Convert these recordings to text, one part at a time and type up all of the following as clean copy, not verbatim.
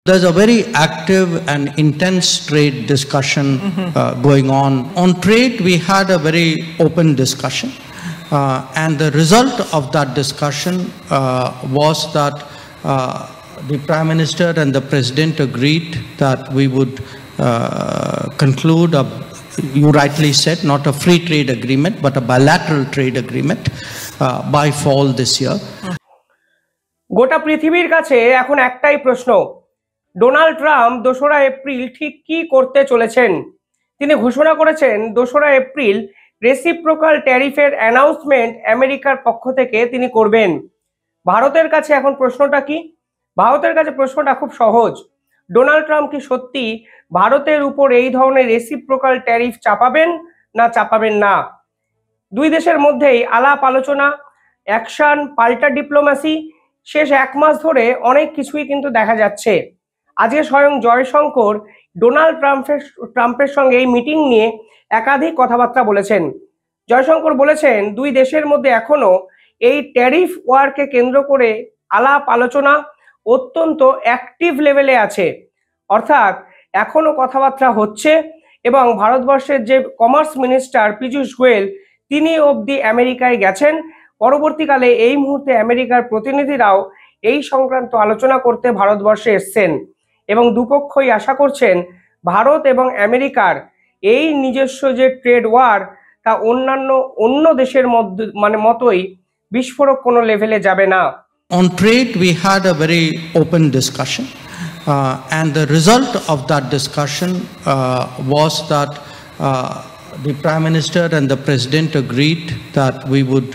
There's a very active and intense trade discussion going on. On trade, we had a very open discussion. And the result of that discussion was that the Prime Minister and the President agreed that we would conclude you rightly said, not a free trade agreement, but a bilateral trade agreement by fall this year. গোটা পৃথিবীর কাছে এখন একটাই প্রশ্ন, Donald Trump 2রা April ঠিক কি করতে চলেছেন? তিনি ঘোষণা করেছেন 2রা এপ্রিল রেসিপ্রোকাল ট্যারিফের অ্যানাউন্সমেন্ট আমেরিকার পক্ষ থেকে তিনি করবেন। ভারতের কাছে এখন প্রশ্নটা কি? ভারতের কাছে প্রশ্নটা খুব সহজ। ডোনাল্ড ট্রাম্প কি সত্যি ভারতের উপর এই ধরনের রেসিপ্রোকাল ট্যারিফ চাপাবেন না চাপাবেন না? দুই দেশের মধ্যেই আলাপ আলোচনা, অ্যাকশন, পাল্টা ডিপ্লোম্যাসি, শেষ 1 মাস ধরে অনেক কিছুই কিন্তু দেখা যাচ্ছে। আজকে স্বয়ং জয়শঙ্কর ডোনাল্ড ট্রাম্পের সঙ্গে এই মিটিং নিয়ে একাধিক কথাবার্তা বলেছেন। জয়শঙ্কর বলেছেন দুই দেশের মধ্যে এখনো এই ট্যারিফ ওয়ারকে কেন্দ্র করে আলাপ আলোচনা অত্যন্ত অ্যাক্টিভ লেভেলে আছে, অর্থাৎ এখনো কথাবার্তা হচ্ছে এবং ভারতবর্ষের যে কমার্স মিনিস্টার পীযূষ গোয়েল তিনি অবধি আমেরিকায় গেছেন। পরবর্তীকালে এই মুহূর্তে আমেরিকার প্রতিনিধিরাও এই সংক্রান্ত আলোচনা করতে ভারতবর্ষে এসছেন এবং দুপক্ষই আশা করছেন ভারত এবং আমেরিকার এই নিজস্ব যে ট্রেড ওয়ার তা অন্য দেশের মতোই বিস্ফোরক কোনো লেভেলে যাবে না। On trade, we had a very open discussion, and the result of that discussion was that the Prime Minister and the President agreed that we would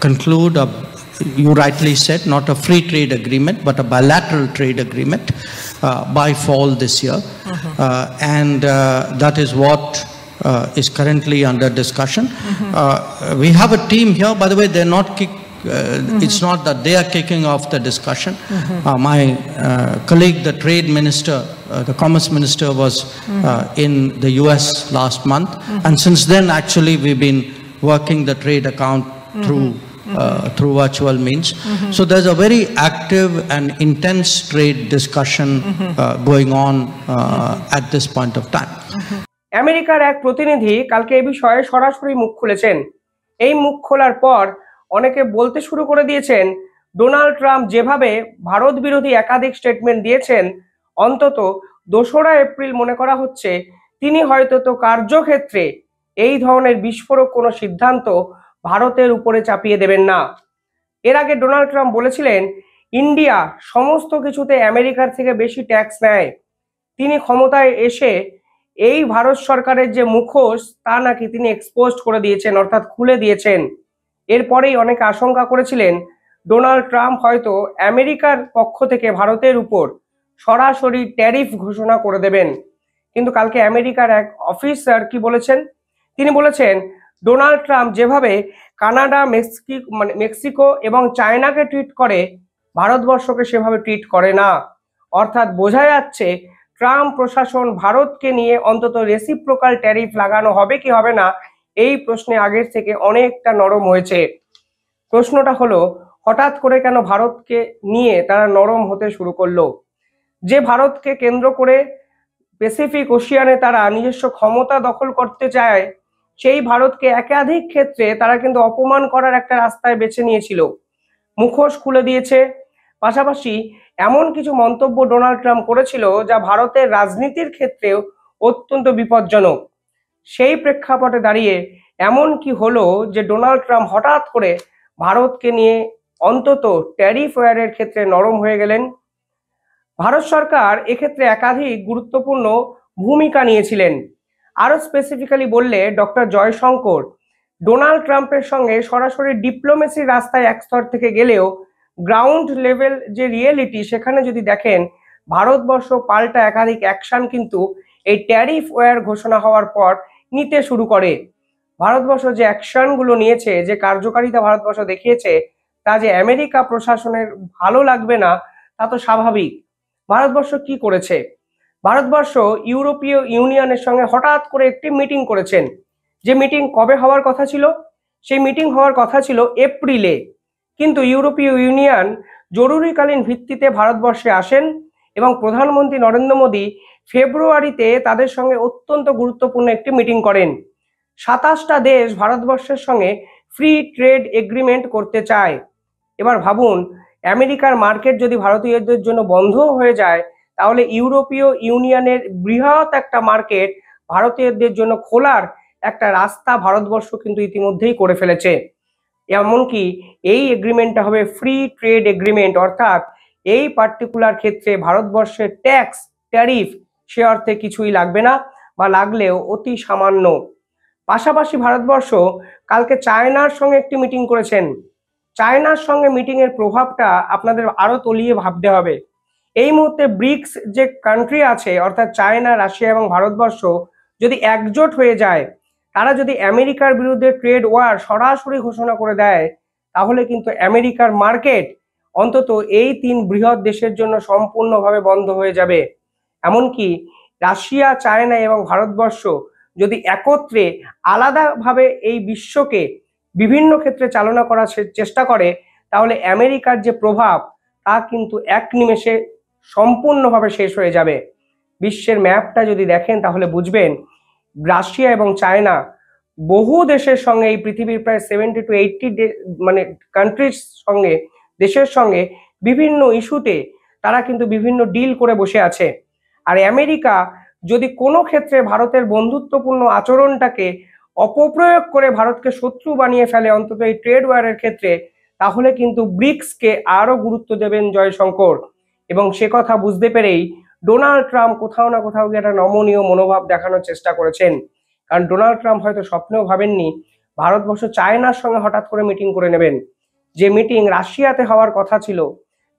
conclude you rightly said, not a free trade agreement, but a bilateral trade agreement by fall this year. And that is what is currently under discussion. We have a team here, by the way, they're not it's not that they are kicking off the discussion. My colleague, the trade minister, the commerce minister was in the US last month. And since then, actually, we've been working the trade account through virtual means. So there's a very active and intense trade discussion going on at this point of time. আমেরিকার এক প্রতিনিধি কালকে এই বিষয়ে সরাসরি মুখ খুলেছেন। এই মুখ খোলার পর অনেকে বলতে শুরু করে দিয়েছেন ডোনাল্ড ট্রাম্প যেভাবে ভারত বিরোধী একাধিক স্টেটমেন্ট দিয়েছেন, অন্তত 2রা এপ্রিল মনে করা হচ্ছে তিনি হয়তো তো কার্যক্ষেত্রে এই ধরনের বিস্ফোরক কোনো সিদ্ধান্ত ভারতের উপরে চাপিয়ে দেবেন না। এর আগে ডোনাল্ড ট্রাম্প বলেছিলেন ইন্ডিয়া সমস্ত কিছুতে আমেরিকার থেকে বেশি ট্যাক্স নেয়। তিনি ক্ষমতায় এসে এই ভারত সরকারের যে মুখোশ তা নাকি তিনি এক্সপোজ করে দিয়েছেন, অর্থাৎ খুলে দিয়েছেন। এরপরেই অনেকে আশঙ্কা করেছিলেন ডোনাল্ড ট্রাম্প হয়তো আমেরিকার পক্ষ থেকে ভারতের উপর সরাসরি ট্যারিফ ঘোষণা করে দেবেন। কিন্তু কালকে আমেরিকার এক অফিসার কি বলেছেন? তিনি বলেছেন ডোনাল্ড ট্রাম্প যেভাবে কানাডা, মেক্সিকো এবং চায়নাকে ট্রিট করে ভারতবর্ষকে সেভাবে ট্রিট করে না। অর্থাৎ বোঝা যাচ্ছে ট্রাম্প প্রশাসন ভারতকে নিয়ে অন্তত রেসিপ্রোকাল ট্যারিফ লাগানো হবে কি হবে না এই প্রশ্নে আগের থেকে অনেকটা নরম হয়েছে। প্রশ্নটা হলো হঠাৎ করে কেন ভারতকে নিয়ে তারা নরম হতে শুরু করলো? যে ভারতকে কেন্দ্র করে প্যাসিফিক ওশিয়ানে তারা নিজস্ব ক্ষমতা দখল করতে চায়, সেই ভারতকে একাধিক ক্ষেত্রে তারা কিন্তু অপমান করার একটা রাস্তায় বেছে নিয়েছিল, মুখোশ খুলে দিয়েছে। পাশাপাশি এমন কিছু মন্তব্য ডোনাল্ড ট্রাম্প করেছিল যা ভারতের রাজনীতির ক্ষেত্রেও অত্যন্ত বিপজ্জনক। সেই প্রেক্ষাপটে দাঁড়িয়ে এমন কি হলো যে ডোনাল্ড ট্রাম্প হঠাৎ করে ভারতকে নিয়ে অন্তত ট্যারিফ ওয়ারের ক্ষেত্রে নরম হয়ে গেলেন? ভারত সরকার এক্ষেত্রে একাধিক গুরুত্বপূর্ণ ভূমিকা নিয়েছিলেন। আরো স্পেসিফিক্যালি বললে ডক্টর জয়শঙ্কর ডোনাল্ড ট্রাম্পের সঙ্গে সরাসরি ডিপ্লোমেসির রাস্তায় এক স্তর থেকে গেলেও গ্রাউন্ড লেভেল যে রিয়েলিটি সেখানে যদি দেখেন ভারতবর্ষ পাল্টা একাধিক অ্যাকশন কিন্তু এই ট্যারিফ ওয়ার ঘোষণা হওয়ার পর নিতে শুরু করে। ভারতবর্ষ যে অ্যাকশনগুলো নিয়েছে, যে কার্যকারিতা ভারতবর্ষ দেখিয়েছে তা যে আমেরিকা প্রশাসনের ভালো লাগবে না তা তো স্বাভাবিক। ভারতবর্ষ কি করেছে? ভারতবর্ষ ইউরোপীয় ইউনিয়নের সঙ্গে হঠাৎ করে একটি মিটিং করেছেন। যে মিটিং কবে হওয়ার কথা ছিল? সেই মিটিং হওয়ার কথা ছিল এপ্রিলে, কিন্তু ইউরোপীয় ইউনিয়ন জরুরিকালীন ভিত্তিতে ভারতবর্ষে আসেন এবং প্রধানমন্ত্রী নরেন্দ্র মোদী ফেব্রুয়ারিতে তাদের সঙ্গে অত্যন্ত গুরুত্বপূর্ণ একটি মিটিং করেন। 27টা দেশ ভারতবর্ষের সঙ্গে ফ্রি ট্রেড এগ্রিমেন্ট করতে চায়। এবার ভাবুন, আমেরিকার মার্কেট যদি ভারতীয়দের জন্য বন্ধ হয়ে যায়, তাহলে ইউরোপীয় ইউনিয়নের বৃহৎ একটা মার্কেট ভারতীয়দের জন্য খোলার একটা রাস্তা ভারতবর্ষ কিন্তু ইতিমধ্যেই করে ফেলেছে। এমনকি এই এগ্রিমেন্টটা হবে ফ্রি ট্রেড এগ্রিমেন্ট, অর্থাৎ এই পার্টিকুলার ক্ষেত্রে ভারতবর্ষের ট্যাক্স ট্যারিফ সে অর্থে কিছুই লাগবে না, বা লাগলেও অতি সামান্য। পাশাপাশি ভারতবর্ষ কালকে চায়নার সঙ্গে একটি মিটিং করেছেন। চায়নার সঙ্গে মিটিংয়ের প্রভাবটা আপনাদের আরো তলিয়ে ভাবতে হবে। এই মুহূর্তে ব্রিক্স যে কান্ট্রি আছে, অর্থাৎ চায়না, রাশিয়া এবং ভারতবর্ষ যদি একজোট হয়ে যায়, তারা যদি আমেরিকার বিরুদ্ধে ট্রেড ওয়ার সরাসরি ঘোষণা করে দেয়, তাহলে কিন্তু আমেরিকার মার্কেট অন্তত এই 3 বৃহৎ দেশের জন্য সম্পূর্ণভাবে বন্ধ হয়ে যাবে। এমনকি রাশিয়া, চায়না এবং ভারতবর্ষ যদি একত্রে আলাদাভাবে এই বিশ্বকে বিভিন্ন ক্ষেত্রে চালনা করার চেষ্টা করে, তাহলে আমেরিকার যে প্রভাব তা কিন্তু এক নিমেষে সম্পূর্ণভাবে শেষ হয়ে যাবে। বিশ্বের ম্যাপটা যদি দেখেন তাহলে বুঝবেন, রাশিয়া এবং চায়না বহু দেশের সঙ্গে, এই পৃথিবীর প্রায় 70 to 80 কান্ট্রির সঙ্গে, দেশের সঙ্গে বিভিন্ন ইস্যুতে তারা কিন্তু বিভিন্ন ডিল করে বসে আছে। আর আমেরিকা যদি কোনো ক্ষেত্রে ভারতের বন্ধুত্বপূর্ণ আচরণটাকে অপপ্রয়োগ করে ভারতকে শত্রু বানিয়ে ফেলে, অন্তত এই ট্রেড ওয়ারের ক্ষেত্রে, তাহলে কিন্তু ব্রিক্সকে আরো গুরুত্ব দেবেন জয়শঙ্কর। এবং সে কথা বুঝতে পেরেই ডোনাল্ড ট্রাম্প কোথাও না কোথাও গিয়ে একটা নমনীয় মনোভাব দেখানোর চেষ্টা করেছেন। কারণ ডোনাল্ড ট্রাম্প হয়তো স্বপ্নেও ভাবেননি ভারতবর্ষ চায়নার সঙ্গে হঠাৎ করে মিটিং করে নেবেন। যে মিটিং রাশিয়াতে হওয়ার কথা ছিল,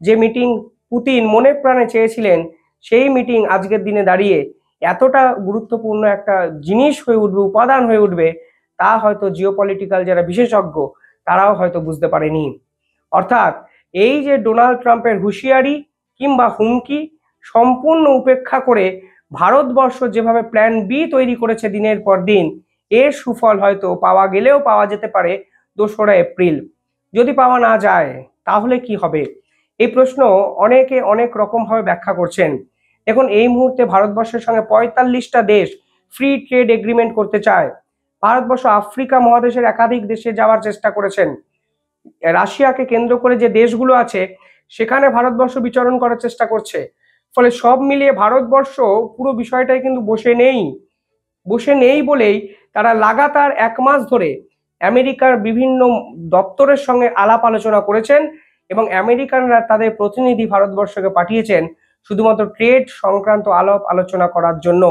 যে মিটিং পুতিন মনে প্রাণে চেয়েছিলেন, সেই মিটিং আজকের দিনে দাঁড়িয়ে এতটা গুরুত্বপূর্ণ একটা জিনিস হয়ে উঠবে, উপাদান হয়ে উঠবে, তা হয়তো জিওপলিটিক্যাল যারা বিশেষজ্ঞ তারাও হয়তো বুঝতে পারেনি। অর্থাৎ এই যে ডোনাল্ড ট্রাম্পের হুঁশিয়ারি কিংবা হুমকি সম্পূর্ণ উপেক্ষা করে ভারতবর্ষ যেভাবে প্ল্যান বি তৈরি করেছে দিনের পর দিন, এর সুফল হয়তো পাওয়া গেলেও পাওয়া যেতে পারে 2রা এপ্রিল। যদি পাওয়া না যায় তাহলে কি হবে? এই প্রশ্ন অনেকে অনেক রকমভাবে ব্যাখ্যা করছেন। দেখুন, এই মুহূর্তে ভারতবর্ষের সঙ্গে 45টা দেশ ফ্রি ট্রেড এগ্রিমেন্ট করতে চায়। ভারতবর্ষ আফ্রিকা মহাদেশের একাধিক দেশে যাওয়ার চেষ্টা করেছেন। রাশিয়াকে কেন্দ্র করে যে দেশগুলো আছে সেখানে ভারতবর্ষ বিচরণ করার চেষ্টা করছে। ফলে সব মিলিয়ে ভারতবর্ষ পুরো বিষয়টাই কিন্তু বসে নেই বলেই তারা লাগাতার 1 মাস ধরে আমেরিকার বিভিন্ন দপ্তরের সঙ্গে আলাপ আলোচনা করেছেন, এবং আমেরিকানরা তাদের প্রতিনিধি ভারতবর্ষকে পাঠিয়েছেন শুধুমাত্র ট্রেড সংক্রান্ত আলাপ আলোচনা করার জন্য।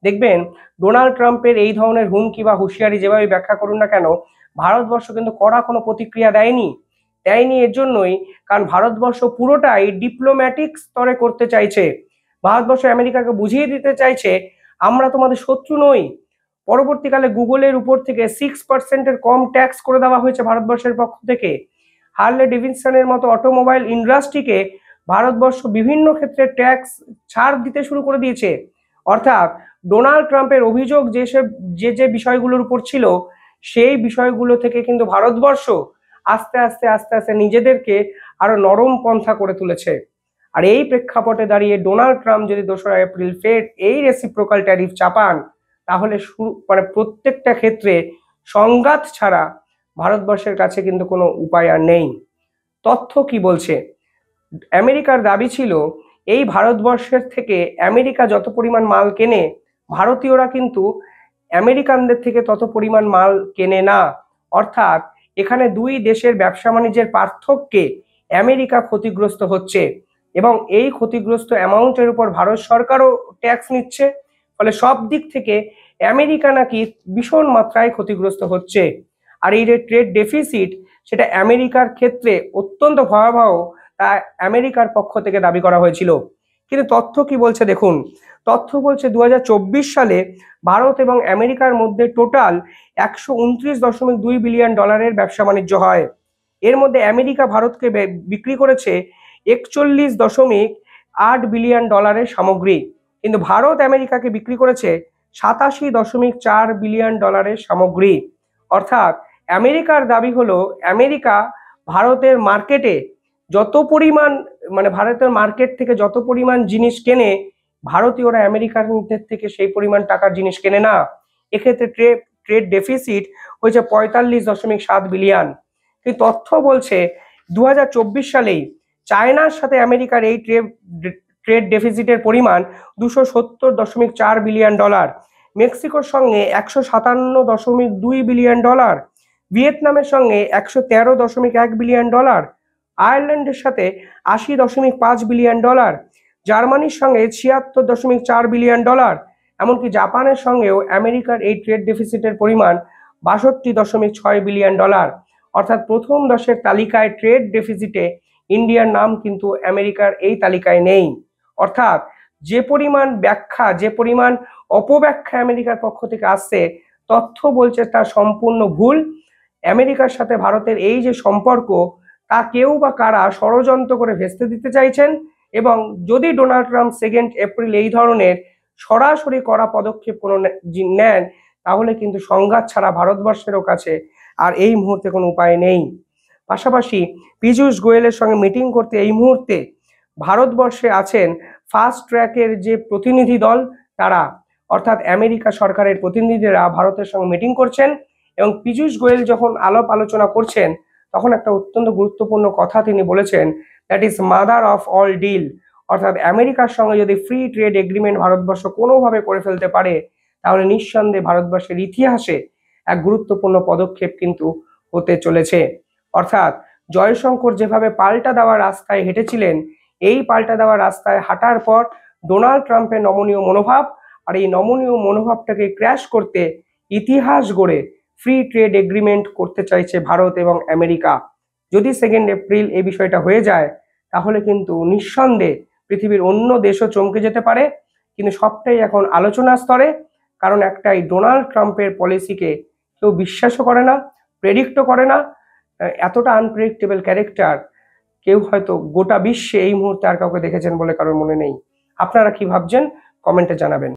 দেখবেন, ডোনাল্ড ট্রাম্পের এই ধরনের হুমকি বা হুঁশিয়ারি যেভাবে ব্যাখ্যা করুন না কেন, ভারতবর্ষ কিন্তু কড়া কোনো প্রতিক্রিয়া দেয়নি। এর জন্যই কারণ ভারতবর্ষ পুরোটাই ডিপ্লোম্যাটিক স্তরে করতে চাইছে। ভারতবর্ষ আমেরিকাকে বুঝিয়ে দিতে চাইছে আমরা তোমাদের শত্রু নই। পরবর্তীকালে গুগলের উপর থেকে 6% কম ট্যাক্স করে দেওয়া হয়েছে ভারতবর্ষের পক্ষ থেকে। হার্লে ডেভিডসনের মতো অটোমোবাইল ইন্ডাস্ট্রিকে ভারতবর্ষ বিভিন্ন ক্ষেত্রে ট্যাক্স ছাড় দিতে শুরু করে দিয়েছে। অর্থাৎ ডোনাল্ড ট্রাম্পের অভিযোগ যে বিষয়গুলোর উপর ছিল, সেই বিষয়গুলো থেকে কিন্তু ভারতবর্ষ আস্তে আস্তে নিজেদেরকে আরো নরম পন্থা করে তুলেছে। আর এই প্রেক্ষাপটে দাঁড়িয়ে ডোনাল্ড ট্রাম্প যদি 2রা এপ্রিল ফের এই রেসিপ্রোকাল ট্যারিফ চাপান, তাহলে প্রত্যেকটা ক্ষেত্রে সংঘাত ছাড়া ভারতবর্ষের কাছে কিন্তু কোনো উপায় আর নেই। তথ্য কি বলছে? আমেরিকার দাবি ছিল এই ভারতবর্ষের থেকে আমেরিকা যত পরিমাণ মাল কেনে, ভারতীয়রা কিন্তু আমেরিকানদের থেকে তত পরিমাণ মাল কেনে না। অর্থাৎ এখানে 2 দেশের ব্যবসা বাণিজ্যের পার্থক্যে আমেরিকা ক্ষতিগ্রস্ত হচ্ছে, এবং এই ক্ষতিগ্রস্ত অ্যামাউন্টের উপর ভারত সরকারও ট্যাক্স নিচ্ছে। ফলে সব দিক থেকে আমেরিকা নাকি ভীষণ মাত্রায় ক্ষতিগ্রস্ত হচ্ছে। আর এই যে ট্রেড ডেফিসিট, সেটা আমেরিকার ক্ষেত্রে অত্যন্ত ভয়াবহ, তা আমেরিকার পক্ষ থেকে দাবি করা হয়েছিল। কিন্তু তথ্য কি বলছে দেখুন, তথ্য বলছে 2024 সালে ভারত এবং আমেরিকার মধ্যে টোটাল $129.2 বিলিয়ন ব্যবসা বাণিজ্য হয়। এর মধ্যে আমেরিকা ভারতকে বিক্রি করেছে $41.8 বিলিয়ন সামগ্রী, কিন্তু ভারত আমেরিকাকে বিক্রি করেছে $87.4 বিলিয়ন সামগ্রী। অর্থাৎ আমেরিকার দাবি হলো আমেরিকা ভারতের মার্কেটে যত পরিমাণ মানে ভারতের মার্কেট থেকে যত পরিমাণ জিনিস কেনে, ভারতীয়রা আমেরিকানদের থেকে সেই পরিমাণ টাকার জিনিস কেনে না। এক্ষেত্রে ট্রেড ডেফিসিট হয়েছে 45.7 বিলিয়ন। কিন্তু তথ্য বলছে 2024 সালেই চায়নার সাথে আমেরিকার এই ট্রেড ডেফিসিটের পরিমাণ 270.4 বিলিয়ন ডলার, মেক্সিকোর সঙ্গে 157.2 বিলিয়ন ডলার, ভিয়েতনামের সঙ্গে 113.1 বিলিয়ন ডলার, আয়ারল্যান্ডের সাথে 80.5 বিলিয়ন ডলার, জার্মানির সঙ্গে 76.4 বিলিয়ন ডলার, এমনকি জাপানের সঙ্গেও আমেরিকার এই ট্রেড ডেফিসিটের পরিমাণ 62.6 বিলিয়ন ডলার। অর্থাৎ প্রথম 10-এর তালিকায় ট্রেড ডেফিসিটে ইন্ডিয়ার নাম কিন্তু আমেরিকার এই তালিকায় নেই। অর্থাৎ যে পরিমাণ ব্যাখ্যা, যে পরিমাণ অপব্যাখ্যা আমেরিকার পক্ষ থেকে আসছে, তথ্য বলছে তা সম্পূর্ণ ভুল। আমেরিকার সাথে ভারতের এই যে সম্পর্ক, তা কেউ বা কারা ষড়যন্ত্র করে ভেস্তে দিতে চাইছেন, এবং যদি ডোনাল্ড ট্রাম্প 2 এপ্রিল এই ধরনের সরাসরি কড়া পদক্ষেপ কোনো নেন, তাহলে কিন্তু সংঘাত ছাড়া ভারতবর্ষেরও কাছে আর এই মুহূর্তে কোনো উপায় নেই। পাশাপাশি পীযূষ গোয়েলের সঙ্গে মিটিং করতে এই মুহূর্তে ভারতবর্ষে আছেন ফাস্ট ট্র্যাকের যে প্রতিনিধি দল, তারা অর্থাৎ আমেরিকা সরকারের প্রতিনিধিরা ভারতের সঙ্গে মিটিং করছেন, এবং পীযূষ গোয়েল যখন আলাপ আলোচনা করছেন, তখন একটা অত্যন্ত গুরুত্বপূর্ণ কথা তিনি বলেছেন, that is mother of all deal. অর্থাৎ আমেরিকার সঙ্গে যদি ফ্রি ট্রেড এগ্রিমেন্ট ভারতবর্ষ কোনোভাবে করে ফেলতে পারে, তাহলে নিঃসন্দেহে ভারতবর্ষের ইতিহাসে এক গুরুত্বপূর্ণ পদক্ষেপ কিন্তু হতে চলেছে। অর্থাৎ জয়শঙ্কর যেভাবে পাল্টা দেওয়ার রাস্তায় হেঁটেছিলেন, এই পাল্টা দেওয়ার রাস্তায় হাঁটার পর ডোনাল্ড ট্রাম্পের নমনীয় মনোভাব, আর এই নমনীয় মনোভাবটাকে ক্র্যাশ করতে ইতিহাস গড়ে ফ্রি ট্রেড এগ্রিমেন্ট করতে চাইছে ভারত এবং আমেরিকা। যদি 2 এপ্রিল এই বিষয়টা হয়ে যায়, তাহলে কিন্তু নিঃসন্দেহে পৃথিবীর অন্য দেশও চমকে যেতে পারে। কিন্তু সবটাই এখন আলোচনার স্তরে, কারণ একটাই, ডোনাল্ড ট্রাম্পের পলিসিকে কেউ বিশ্বাসও করে না, প্রেডিক্টও করে না। এতটা আনপ্রেডিক্টেবল ক্যারেক্টার কেউ হয়তো গোটা বিশ্বে এই মুহূর্তে আর কাউকে দেখেছেন বলে কারোর মনে নেই। আপনারা কি ভাবছেন কমেন্টে জানাবেন।